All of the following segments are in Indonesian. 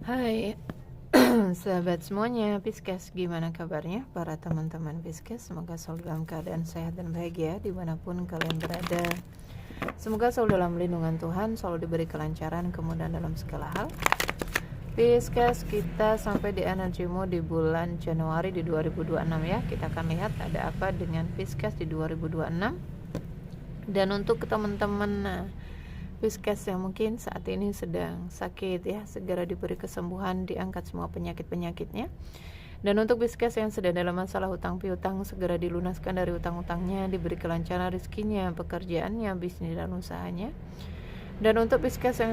Hai sahabat semuanya, Pisces, gimana kabarnya para teman-teman Pisces? Semoga selalu dalam keadaan sehat dan bahagia dimanapun kalian berada. Semoga selalu dalam lindungan Tuhan, selalu diberi kelancaran, kemudahan dalam segala hal. Pisces, kita sampai di energimu di bulan Januari di 2026 ya. Kita akan lihat ada apa dengan Pisces di 2026. Dan untuk teman-teman Pisces yang mungkin saat ini sedang sakit ya, segera diberi kesembuhan, diangkat semua penyakit-penyakitnya. Dan untuk Pisces yang sedang dalam masalah hutang piutang, segera dilunaskan dari hutang-hutangnya, diberi kelancaran rezekinya, pekerjaannya, bisnis dan usahanya. Dan untuk Pisces yang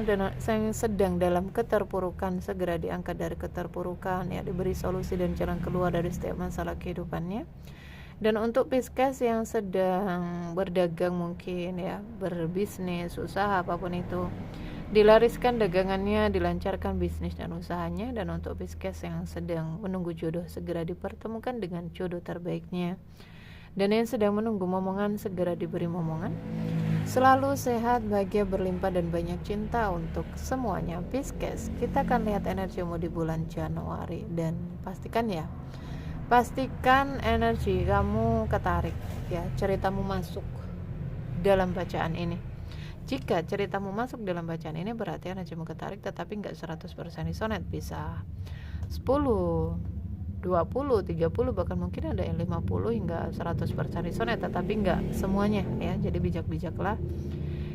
sedang dalam keterpurukan, segera diangkat dari keterpurukan ya, diberi solusi dan jalan keluar dari setiap masalah kehidupannya. Dan untuk Pisces yang sedang berdagang mungkin ya, berbisnis, usaha apapun itu, dilariskan dagangannya, dilancarkan bisnis dan usahanya. Dan untuk Pisces yang sedang menunggu jodoh, segera dipertemukan dengan jodoh terbaiknya. Dan yang sedang menunggu momongan, segera diberi momongan. Selalu sehat, bahagia, berlimpah dan banyak cinta untuk semuanya Pisces. Kita akan lihat energimu di bulan Januari. Dan pastikan energi kamu ketarik ya, ceritamu masuk dalam bacaan ini. Jika ceritamu masuk dalam bacaan ini berarti energimu ketarik, tetapi nggak 100% resonate, bisa 10, 20, 30, bahkan mungkin ada yang 50 hingga 100% resonate, tetapi nggak semuanya ya. Jadi bijak-bijaklah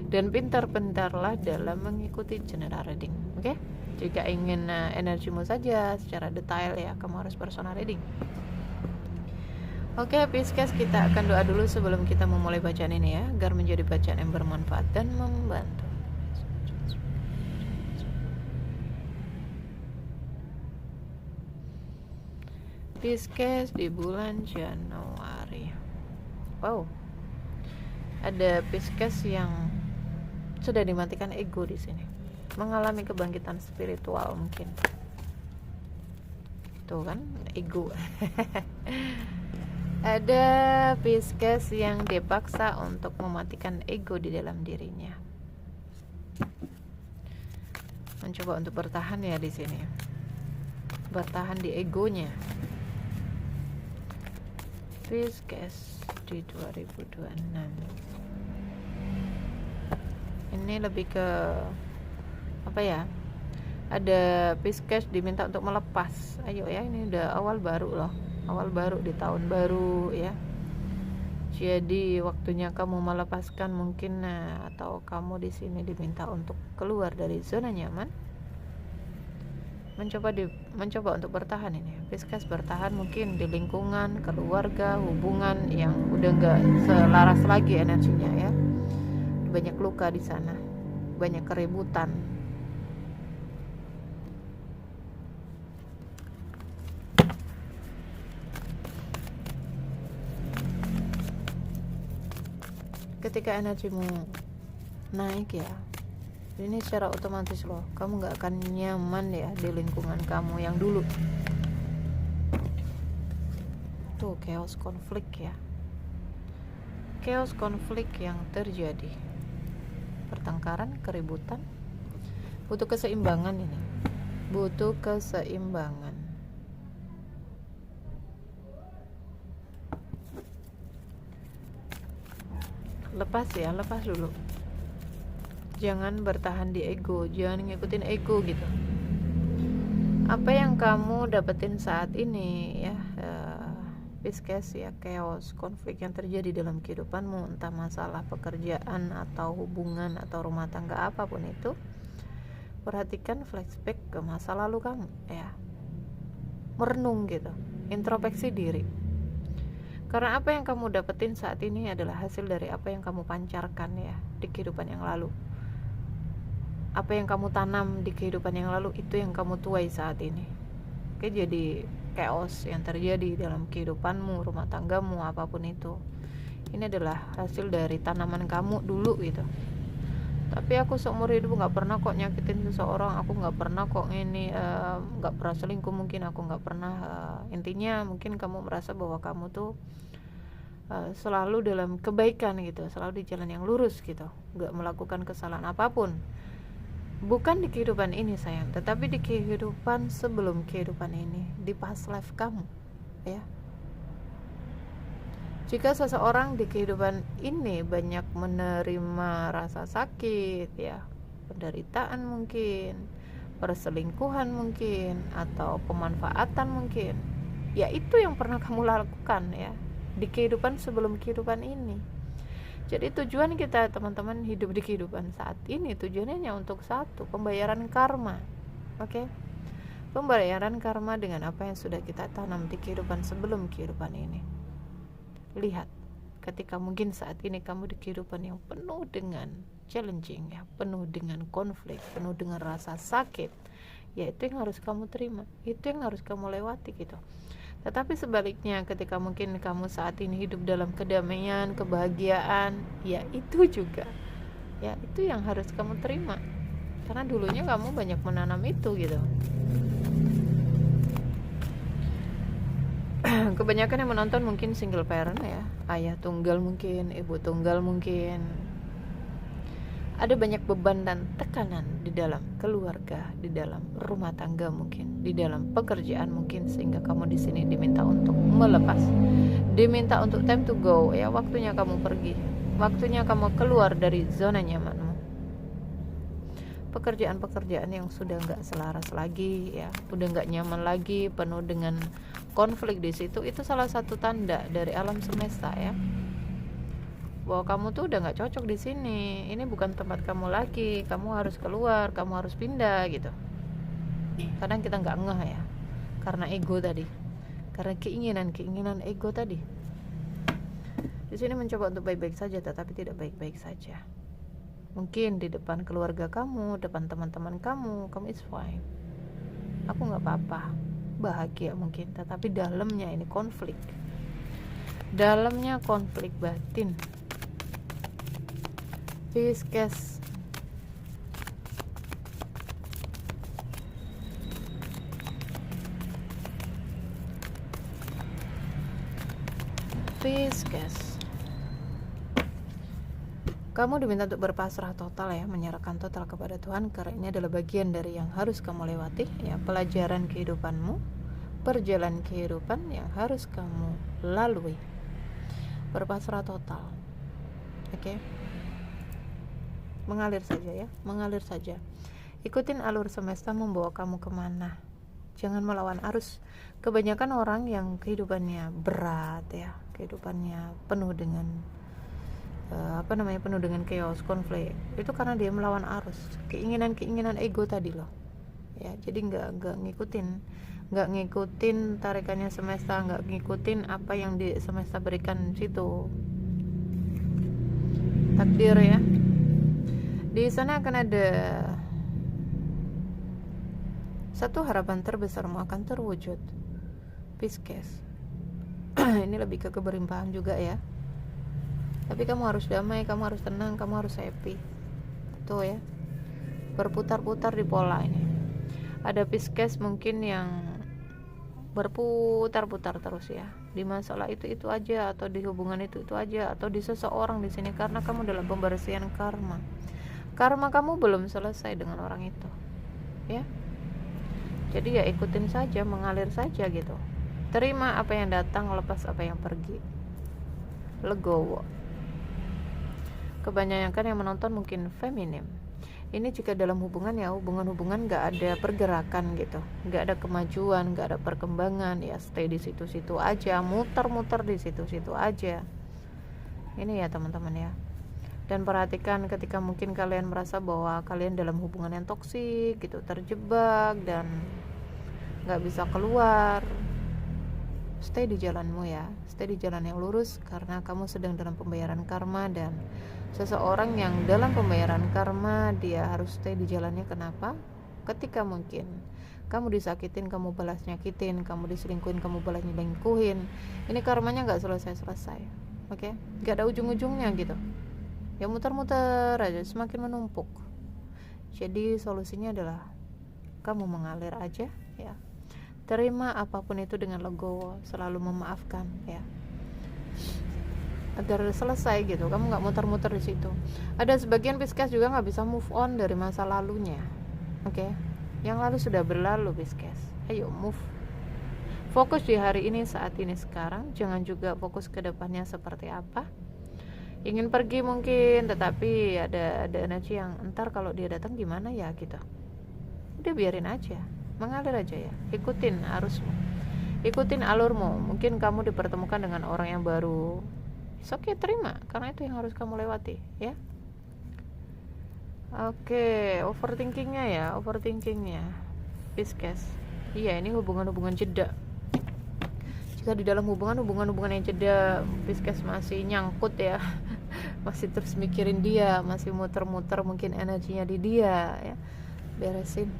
dan pintar-pintarlah dalam mengikuti general reading. Oke? Jika ingin energimu saja secara detail ya, kamu harus personal reading. Oke Pisces, kita akan doa dulu sebelum kita memulai bacaan ini ya, agar menjadi bacaan yang bermanfaat dan membantu. Pisces di bulan Januari. Wow, ada Pisces yang sudah dimatikan ego di sini, mengalami kebangkitan spiritual mungkin. Tuh kan, ego. Ada Pisces yang dipaksa untuk mematikan ego di dalam dirinya, mencoba untuk bertahan ya di sini, bertahan di egonya. Pisces di 2026 ini lebih ke apa ya? Ada Pisces diminta untuk melepas. Ayo ya, ini udah awal baru loh, awal baru di tahun baru ya. Jadi waktunya kamu melepaskan mungkin, atau kamu di sini diminta untuk keluar dari zona nyaman, mencoba untuk bertahan ini. Pisces bertahan mungkin di lingkungan keluarga, hubungan yang udah nggak selaras lagi energinya ya. Banyak luka di sana, banyak keributan. Ketika energimu naik ya, ini secara otomatis loh, kamu gak akan nyaman ya di lingkungan kamu yang dulu. Tuh, chaos konflik ya, chaos konflik yang terjadi, pertengkaran, keributan. Butuh keseimbangan ini, butuh keseimbangan. Lepas ya, lepas dulu. Jangan bertahan di ego, jangan ngikutin ego gitu. Apa yang kamu dapetin saat ini ya, Pisces ya, chaos, konflik yang terjadi dalam kehidupanmu, entah masalah pekerjaan atau hubungan atau rumah tangga apapun itu, perhatikan flashback ke masa lalu kamu ya, merenung gitu, introspeksi diri. Karena apa yang kamu dapetin saat ini adalah hasil dari apa yang kamu pancarkan ya di kehidupan yang lalu. Apa yang kamu tanam di kehidupan yang lalu, itu yang kamu tuai saat ini. Oke, jadi chaos yang terjadi dalam kehidupanmu, rumah tanggamu, apapun itu, ini adalah hasil dari tanaman kamu dulu gitu. Tapi aku seumur hidup gak pernah kok nyakitin seseorang, aku gak pernah kok ini, gak pernah selingkuh, mungkin aku gak pernah, intinya mungkin kamu merasa bahwa kamu tuh selalu dalam kebaikan gitu, selalu di jalan yang lurus gitu, gak melakukan kesalahan apapun. bukan di kehidupan ini sayang, tetapi di kehidupan sebelum kehidupan ini, di past life kamu, ya. Jika seseorang di kehidupan ini banyak menerima rasa sakit, ya, penderitaan mungkin, perselingkuhan mungkin, atau pemanfaatan mungkin, ya itu yang pernah kamu lakukan, ya, di kehidupan sebelum kehidupan ini. Jadi tujuan kita teman-teman hidup di kehidupan saat ini, tujuannya hanya untuk satu, pembayaran karma. Oke? Pembayaran karma dengan apa yang sudah kita tanam di kehidupan sebelum kehidupan ini. Lihat, ketika mungkin saat ini kamu di kehidupan yang penuh dengan challenging, ya, penuh dengan konflik, penuh dengan rasa sakit, ya itu yang harus kamu terima, itu yang harus kamu lewati gitu. Tetapi sebaliknya, ketika mungkin kamu saat ini hidup dalam kedamaian, kebahagiaan, ya itu juga, ya itu yang harus kamu terima, karena dulunya kamu banyak menanam itu gitu. Kebanyakan yang menonton mungkin single parent, ya, ayah tunggal mungkin, ibu tunggal mungkin. Ada banyak beban dan tekanan di dalam keluarga, di dalam rumah tangga mungkin, di dalam pekerjaan mungkin, sehingga kamu di sini diminta untuk melepas, diminta untuk time to go, ya, waktunya kamu pergi, waktunya kamu keluar dari zona nyamanmu. Pekerjaan-pekerjaan yang sudah nggak selaras lagi, ya, udah nggak nyaman lagi, penuh dengan konflik di situ, itu salah satu tanda dari alam semesta, ya, bahwa kamu tuh udah nggak cocok di sini, ini bukan tempat kamu lagi, kamu harus keluar, kamu harus pindah gitu. Kadang kita nggak ngeh, ya, karena ego tadi, karena keinginan ego tadi. Di sini mencoba untuk baik-baik saja, tetapi tidak baik-baik saja. Mungkin di depan keluarga kamu, depan teman-teman kamu is fine, aku nggak apa-apa, bahagia mungkin, tetapi dalamnya ini konflik, dalamnya konflik batin. Pisces, kamu diminta untuk berpasrah total, ya, menyerahkan total kepada Tuhan, karena ini adalah bagian dari yang harus kamu lewati, ya, pelajaran kehidupanmu, perjalanan kehidupan yang harus kamu lalui. Berpasrah total, oke? Mengalir saja, ya, mengalir saja. Ikutin alur semesta membawa kamu kemana, jangan melawan arus. Kebanyakan orang yang kehidupannya berat, ya, kehidupannya penuh dengan penuh dengan chaos, konflik, itu karena dia melawan arus, keinginan ego tadi loh, ya. Jadi nggak ngikutin tarikannya semesta, nggak ngikutin apa yang di semesta berikan situ, takdir, ya. Di sana akan ada satu harapan terbesarmu akan terwujud, Pisces. Ini lebih ke keberimpahan juga, ya. Tapi kamu harus damai, kamu harus tenang, kamu harus happy. Tuh, ya, berputar-putar di pola ini. Ada Pisces mungkin yang berputar-putar terus, ya, di masalah itu aja, atau di hubungan itu aja, atau di seseorang di sini, karena kamu dalam pembersihan karma. Karma kamu belum selesai dengan orang itu, ya. Jadi ya ikutin saja, mengalir saja gitu. Terima apa yang datang, lepas apa yang pergi. Legowo. Kebanyakan yang menonton mungkin feminim. Ini jika dalam hubungan, ya, hubungan gak ada pergerakan gitu, gak ada kemajuan, gak ada perkembangan, ya, stay di situ-situ aja, muter-muter di situ-situ aja. Ini, ya, teman-teman, ya. Dan perhatikan ketika mungkin kalian merasa bahwa kalian dalam hubungan yang toksik gitu, terjebak dan gak bisa keluar, stay di jalanmu, ya, stay di jalan yang lurus, karena kamu sedang dalam pembayaran karma. Dan seseorang yang dalam pembayaran karma, dia harus stay di jalannya. Kenapa? Ketika mungkin kamu disakitin, kamu balas nyakitin, kamu diselingkuhin, kamu balas nyelingkuhin, ini karmanya gak selesai-selesai, oke? Gak ada ujung-ujungnya gitu, ya, muter-muter aja, semakin menumpuk. Jadi solusinya adalah kamu mengalir aja, ya. Terima apapun itu dengan legowo, selalu memaafkan, ya, agar selesai gitu. Kamu nggak muter-muter di situ. Ada sebagian Pisces juga nggak bisa move on dari masa lalunya, Oke, yang lalu sudah berlalu Pisces. Ayo move, fokus di hari ini, saat ini, sekarang. Jangan juga fokus ke depannya seperti apa. Ingin pergi mungkin, tetapi ada energi yang entar kalau dia datang gimana ya gitu. Udah biarin aja, mengalir aja ya, ikutin arusmu, ikutin alurmu. Mungkin kamu dipertemukan dengan orang yang baru, oke, terima, karena itu yang harus kamu lewati ya. Oke, overthinkingnya Pisces. Iya, ini hubungan-hubungan jeda. Jika di dalam hubungan yang jeda, Pisces masih nyangkut ya, masih terus mikirin dia, masih muter-muter mungkin energinya di dia ya, beresin.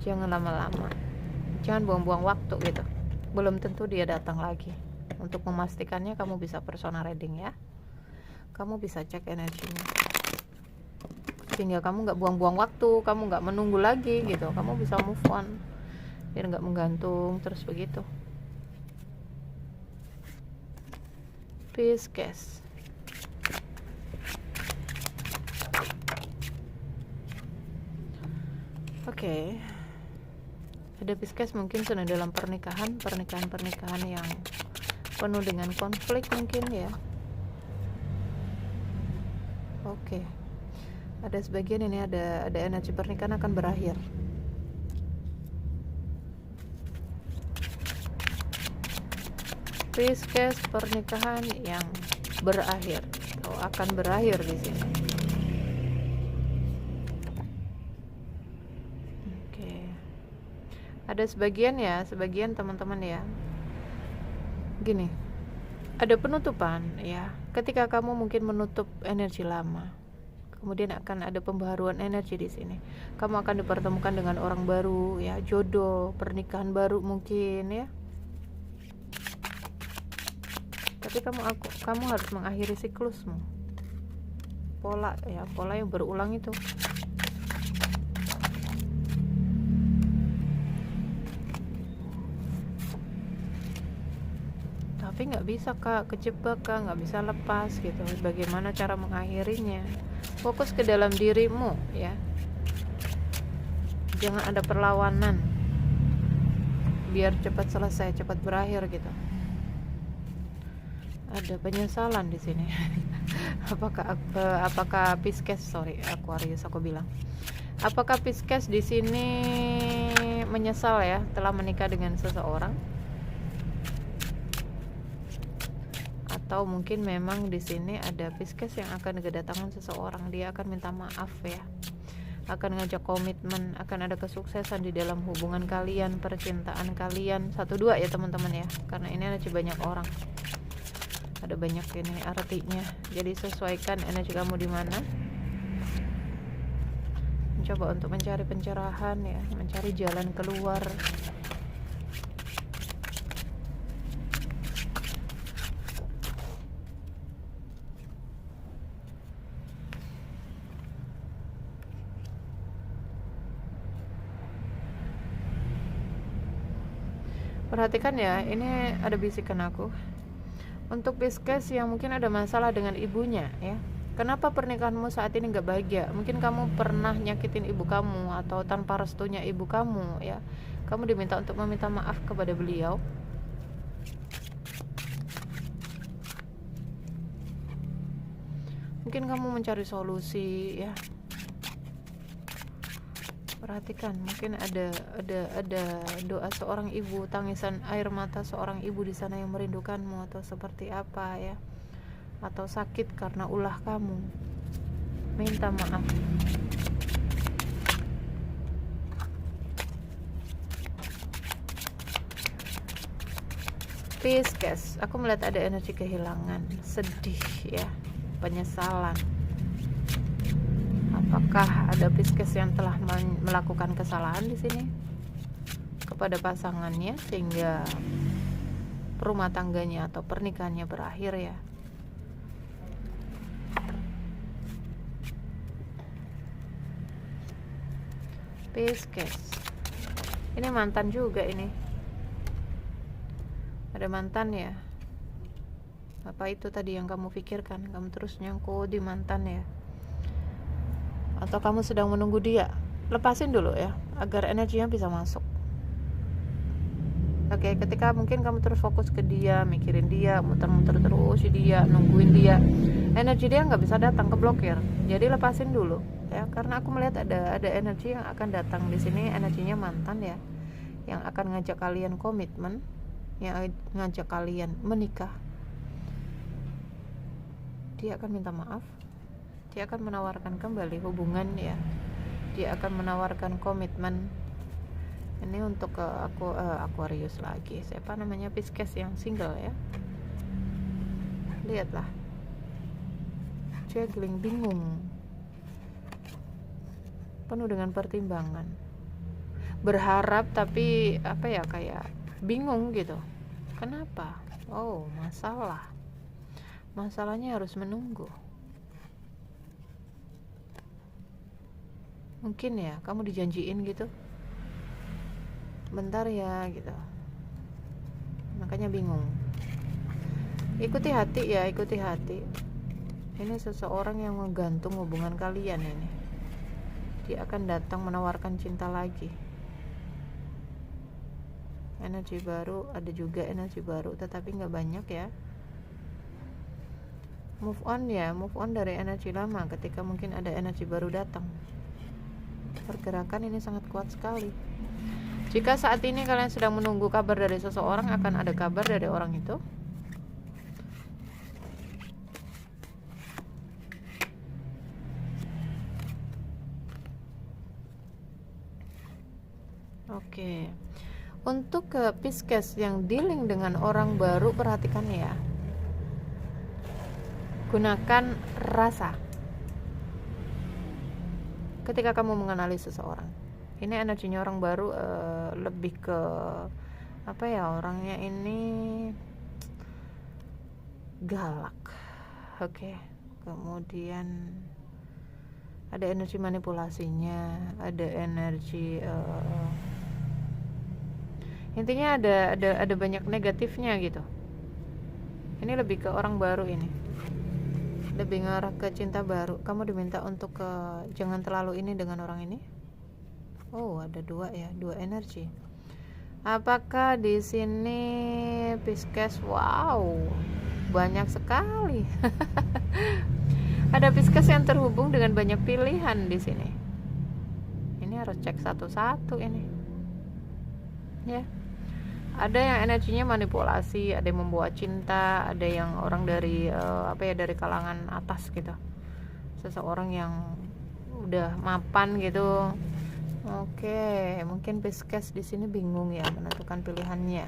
Jangan lama-lama, jangan buang-buang waktu gitu. Belum tentu dia datang lagi. Untuk memastikannya kamu bisa personal reading ya, kamu bisa cek energinya sehingga kamu nggak buang-buang waktu, kamu nggak menunggu lagi gitu, kamu bisa move on biar nggak menggantung terus begitu. Pisces. Oke. Ada Pisces mungkin sedang dalam pernikahan yang penuh dengan konflik mungkin ya. Oke. Ada sebagian ini ada energi pernikahan akan berakhir. Pisces, pernikahan yang berakhir atau akan berakhir di sini. Oke. Ada sebagian teman-teman ya. Gini. Ada penutupan ya. Ketika kamu mungkin menutup energi lama, kemudian akan ada pembaharuan energi di sini. Kamu akan dipertemukan dengan orang baru ya, jodoh, pernikahan baru mungkin ya. Tapi kamu harus mengakhiri siklusmu. Pola yang berulang itu. Tapi nggak bisa Kak, kejebak Kak, nggak bisa lepas gitu. Bagaimana cara mengakhirinya? Fokus ke dalam dirimu ya, jangan ada perlawanan, biar cepat selesai, cepat berakhir gitu. Ada penyesalan di sini. apakah Pisces, Aquarius aku bilang, apakah Pisces di sini menyesal ya telah menikah dengan seseorang? Atau mungkin memang di sini ada Pisces yang akan kedatangan seseorang, dia akan minta maaf ya, akan ngajak komitmen, akan ada kesuksesan di dalam hubungan kalian, percintaan kalian. 1-2 ya teman-teman ya, karena ini energi banyak orang, ada banyak ini artinya. Jadi sesuaikan energi kamu di mana, mencoba untuk mencari pencerahan ya, mencari jalan keluar. Perhatikan ya, ini ada bisikan aku untuk Pisces yang mungkin ada masalah dengan ibunya ya. Kenapa pernikahanmu saat ini gak bahagia? Mungkin kamu pernah nyakitin ibu kamu, atau tanpa restunya ibu kamu ya, kamu diminta untuk meminta maaf kepada beliau. Mungkin kamu mencari solusi ya. Perhatikan, mungkin ada doa seorang ibu, tangisan air mata seorang ibu di sana yang merindukanmu, atau seperti apa ya, atau sakit karena ulah kamu, minta maaf. Pisces, aku melihat ada energi kehilangan, sedih ya, penyesalan. Apakah ada Pisces yang telah melakukan kesalahan di sini kepada pasangannya sehingga rumah tangganya atau pernikahannya berakhir ya? Pisces, ini mantan juga ini. Ada mantan ya? Apa itu tadi yang kamu pikirkan? Kamu terus nyangkut di mantan ya? Atau kamu sedang menunggu dia? lepasin dulu ya, agar energinya bisa masuk. Oke, ketika mungkin kamu terus fokus ke dia, mikirin dia, muter-muter terus dia, nungguin dia, energi dia nggak bisa datang, keblokir. Jadi lepasin dulu ya, karena aku melihat ada energi yang akan datang di sini, energinya mantan ya, yang akan ngajak kalian komitmen, yang ngajak kalian menikah. Dia akan minta maaf, dia akan menawarkan kembali hubungan ya, dia akan menawarkan komitmen. Ini untuk aku Aquarius lagi, siapa namanya, Pisces yang single ya. Lihatlah, juggling, bingung, penuh dengan pertimbangan, berharap tapi apa ya, kayak bingung gitu. Kenapa? Oh, masalahnya harus menunggu. Mungkin ya kamu dijanjiin gitu, bentar ya gitu, makanya bingung. Ikuti hati ya, ikuti hati. Ini seseorang yang menggantung hubungan kalian ini. Dia akan datang menawarkan cinta lagi. Energi baru, ada juga energi baru, tetapi nggak banyak ya. Move on ya, move on dari energi lama ketika mungkin ada energi baru datang. Pergerakan ini sangat kuat sekali. Jika saat ini kalian sedang menunggu kabar dari seseorang, akan ada kabar dari orang itu. Oke. Untuk ke Pisces yang dealing dengan orang baru, perhatikan ya. Gunakan rasa ketika kamu mengenali seseorang. Ini energinya orang baru, lebih ke apa ya, orangnya ini galak. Oke. Kemudian ada energi manipulasinya, ada energi intinya ada banyak negatifnya gitu. Ini lebih ke orang baru, ini lebih ngarah ke cinta baru. Kamu diminta untuk jangan terlalu ini dengan orang ini. Oh, ada dua ya, dua energi. Apakah di sini Pisces? Wow, banyak sekali. Ada Pisces yang terhubung dengan banyak pilihan di sini. Ini harus cek satu-satu ini. Ya. Ada yang energinya manipulasi, ada yang membawa cinta, ada yang orang dari dari kalangan atas gitu. Seseorang yang udah mapan gitu. Oke, mungkin Pisces di sini bingung ya menentukan pilihannya.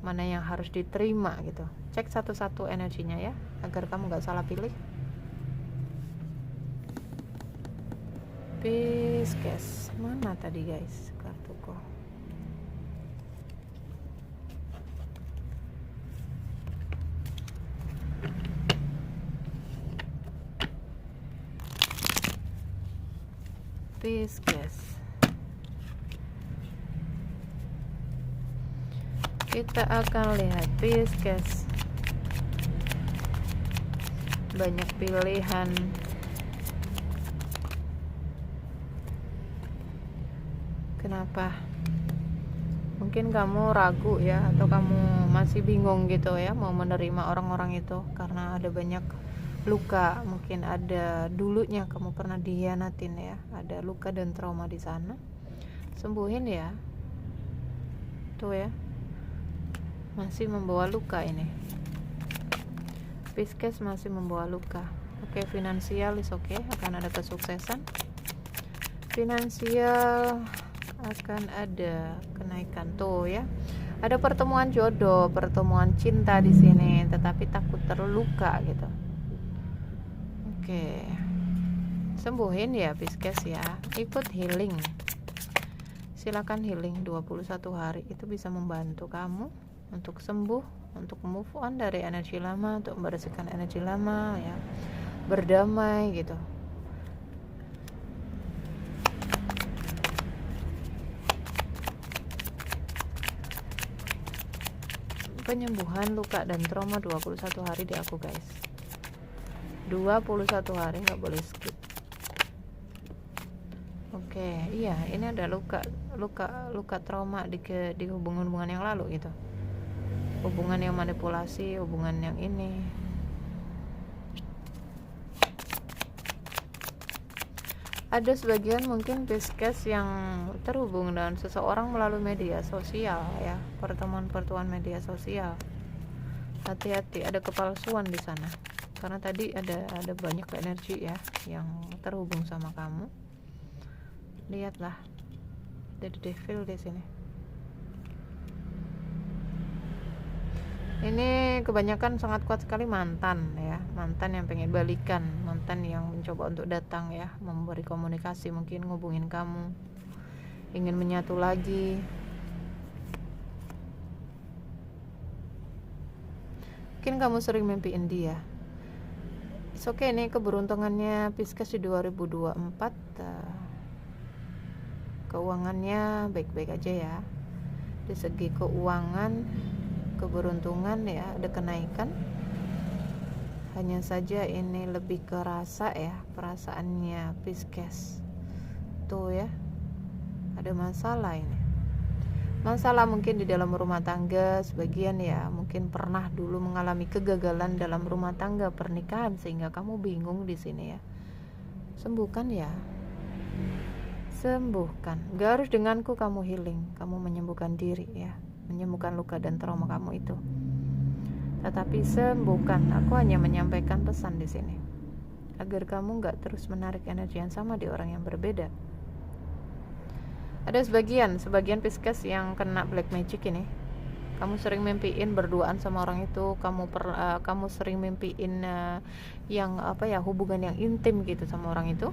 Mana yang harus diterima gitu. Cek satu-satu energinya ya, agar kamu gak salah pilih. Pisces, mana tadi guys kartuku? Pisces. Kita akan lihat Pisces. Banyak pilihan. Kenapa? Mungkin kamu ragu ya, atau kamu masih bingung gitu ya mau menerima orang-orang itu karena ada banyak luka. Mungkin ada dulunya kamu pernah dihianatin ya, ada luka dan trauma di sana. Sembuhin ya. Tuh ya, masih membawa luka ini. Pisces masih membawa luka. Oke, finansial is oke, akan ada kesuksesan. Finansial akan ada kenaikan tuh ya. Ada pertemuan jodoh, pertemuan cinta di sini, tetapi takut terluka gitu. Oke. Sembuhin ya Pisces ya. Ikut healing. Silakan healing 21 hari, itu bisa membantu kamu untuk sembuh, untuk move on dari energi lama, untuk membersihkan energi lama ya. Berdamai gitu. Penyembuhan luka dan trauma 21 hari di aku guys. 21 hari, nggak boleh skip. iya, ini ada luka trauma di hubungan-hubungan yang lalu gitu, hubungan yang manipulasi, hubungan yang ini. Ada sebagian mungkin Pisces yang terhubung dengan seseorang melalui media sosial ya, pertemuan media sosial. Hati-hati, ada kepalsuan di sana. Karena tadi ada banyak energi ya yang terhubung sama kamu. Lihatlah, ada devil di sini. Ini kebanyakan sangat kuat sekali mantan ya, mantan yang pengen balikan, mantan yang mencoba untuk datang ya, memberi komunikasi, mungkin ngubungin kamu, ingin menyatu lagi. Mungkin kamu sering mimpiin dia. Oke, ini keberuntungannya Pisces di 2024. Keuangannya baik-baik aja ya. Di segi keuangan, keberuntungan ya, ada kenaikan. Hanya saja ini lebih ke rasa ya, perasaannya Pisces. Tuh ya, ada masalah ini. Masalah mungkin di dalam rumah tangga, sebagian ya mungkin pernah dulu mengalami kegagalan dalam rumah tangga, pernikahan, sehingga kamu bingung di sini ya. Sembuhkan ya, sembuhkan. Gak harus denganku kamu healing, kamu menyembuhkan diri ya, menyembuhkan luka dan trauma kamu itu. Tetapi sembuhkan. Aku hanya menyampaikan pesan di sini agar kamu gak terus menarik energi yang sama di orang yang berbeda. Ada sebagian Pisces yang kena black magic ini. Kamu sering mimpiin berduaan sama orang itu, kamu sering mimpiin yang apa ya, hubungan yang intim gitu sama orang itu.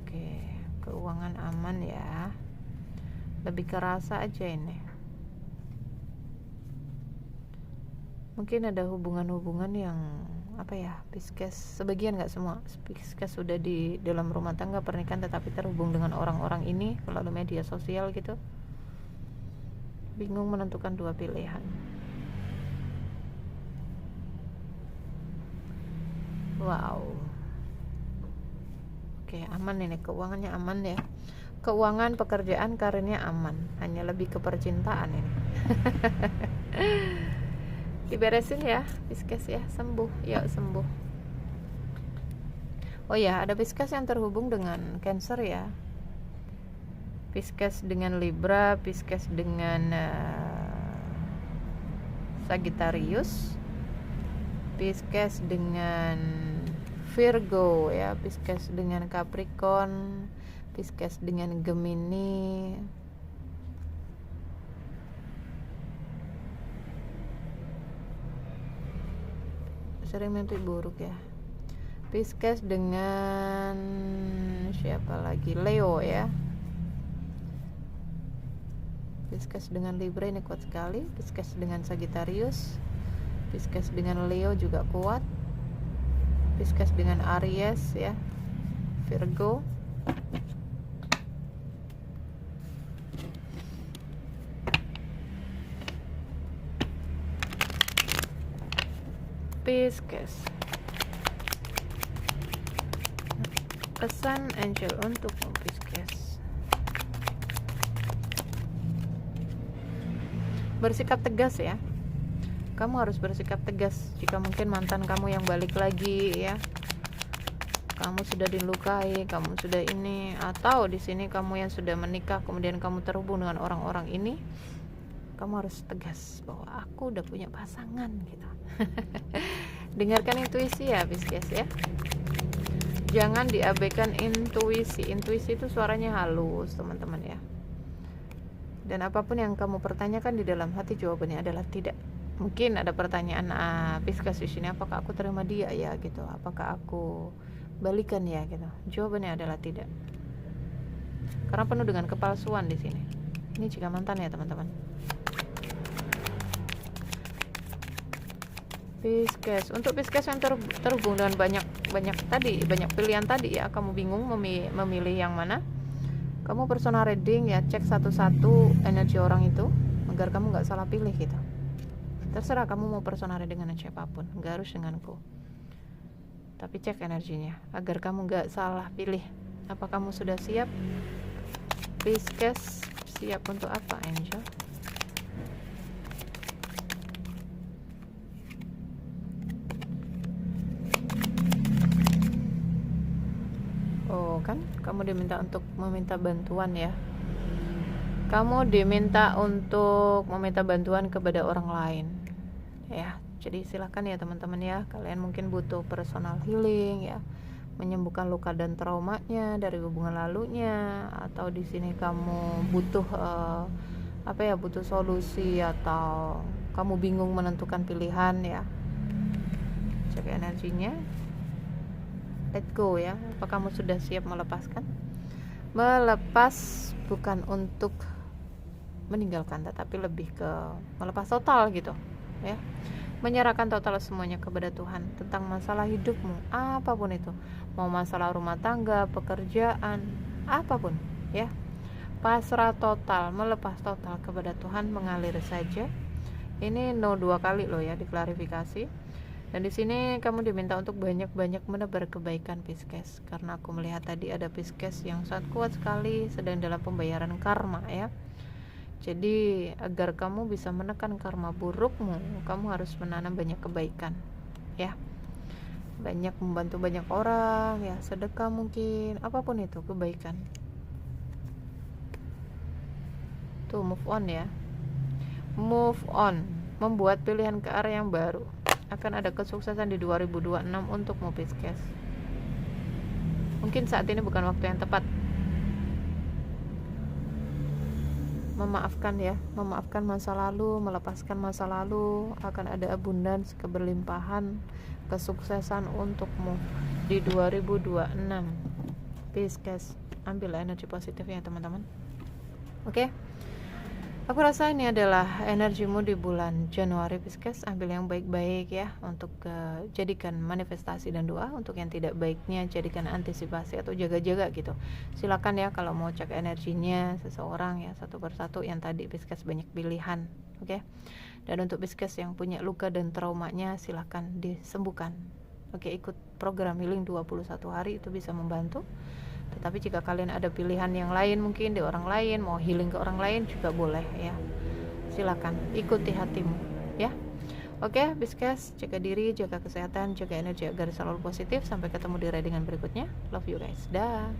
Oke, keuangan aman ya. Lebih kerasa aja ini. Mungkin ada hubungan-hubungan yang apa ya, Pisces, sebagian nggak semua Pisces sudah di dalam rumah tangga pernikahan tetapi terhubung dengan orang-orang ini melalui media sosial gitu, bingung menentukan dua pilihan. Wow, oke, aman ini, keuangannya aman ya, keuangan, pekerjaan, karirnya aman, hanya lebih ke percintaan ini. Diberesin ya Pisces ya, sembuh, yuk sembuh. Oh ya, ada Pisces yang terhubung dengan Cancer ya, Pisces dengan Libra, Pisces dengan Sagittarius, Pisces dengan Virgo ya, Pisces dengan Capricorn, Pisces dengan Gemini. Sering mimpi buruk ya. Pisces dengan siapa lagi? Leo ya. Pisces dengan Libra ini kuat sekali. Pisces dengan Sagittarius, Pisces dengan Leo juga kuat. Pisces dengan Aries ya, Virgo. Pisces. Pesan angel untuk Pisces. Bersikap tegas ya. Kamu harus bersikap tegas jika mungkin mantan kamu yang balik lagi ya. Kamu sudah dilukai, kamu sudah ini, atau di sini kamu yang sudah menikah kemudian kamu terhubung dengan orang-orang ini. Kamu harus tegas bahwa aku udah punya pasangan gitu. Dengarkan intuisi ya Pisces ya. Jangan diabaikan intuisi. Intuisi itu suaranya halus teman-teman ya. Dan apapun yang kamu pertanyakan di dalam hati, jawabannya adalah tidak. Mungkin ada pertanyaan Pisces di sini, apakah aku terima dia ya gitu, apakah aku balikan ya gitu. Jawabannya adalah tidak. Karena penuh dengan kepalsuan di sini. Ini jika mantan ya teman-teman. Pisces, untuk Pisces yang terhubung dengan banyak pilihan tadi ya, kamu bingung memilih yang mana. Kamu personal reading ya, cek satu-satu energi orang itu agar kamu nggak salah pilih gitu. Terserah kamu mau personal reading dengan siapapun, nggak harus denganku. tapi cek energinya agar kamu gak salah pilih. Apa kamu sudah siap Pisces? Siap untuk apa Angel? Oh kan kamu diminta untuk meminta bantuan ya. Kamu diminta untuk meminta bantuan kepada orang lain ya. Jadi silakan ya teman-teman ya, kalian mungkin butuh personal healing ya, menyembuhkan luka dan traumanya dari hubungan lalunya, atau di sini kamu butuh butuh solusi, atau kamu bingung menentukan pilihan ya. Cek energinya. Let go ya. Apa kamu sudah siap melepaskan? Melepas bukan untuk meninggalkan, tetapi lebih ke melepas total gitu ya, menyerahkan total semuanya kepada Tuhan tentang masalah hidupmu, apapun itu, mau masalah rumah tangga, pekerjaan, apapun ya, pasrah total, melepas total kepada Tuhan, mengalir saja. Ini no 2 kali loh ya diklarifikasi. Dan di sini kamu diminta untuk banyak-banyak menebar kebaikan Pisces, karena aku melihat tadi ada Pisces yang sangat kuat sekali sedang dalam pembayaran karma ya. Jadi agar kamu bisa menekan karma burukmu, kamu harus menanam banyak kebaikan ya, banyak membantu banyak orang ya, sedekah mungkin, apapun itu kebaikan. Tuh, move on ya, move on, membuat pilihan ke arah yang baru. Akan ada kesuksesan di 2026 untukmu Pisces. Mungkin saat ini bukan waktu yang tepat. Memaafkan ya, memaafkan masa lalu, melepaskan masa lalu. Akan ada abundance, keberlimpahan, kesuksesan untukmu di 2026 Pisces. Ambil energi positifnya teman-teman. Oke. Aku rasa ini adalah energimu di bulan Januari Pisces. Ambil yang baik-baik ya, untuk jadikan manifestasi dan doa. Untuk yang tidak baiknya jadikan antisipasi atau jaga-jaga gitu. Silakan ya kalau mau cek energinya seseorang ya, satu persatu. Yang tadi Pisces banyak pilihan, oke. Dan untuk Pisces yang punya luka dan traumanya, silakan disembuhkan. Oke, ikut program healing 21 hari, itu bisa membantu. Tetapi jika kalian ada pilihan yang lain, mungkin di orang lain, mau healing ke orang lain juga boleh ya. Silakan ikuti hatimu ya. Oke, Pisces, jaga diri, jaga kesehatan, jaga energi agar selalu positif. Sampai ketemu di readingan berikutnya. Love you guys. Dah.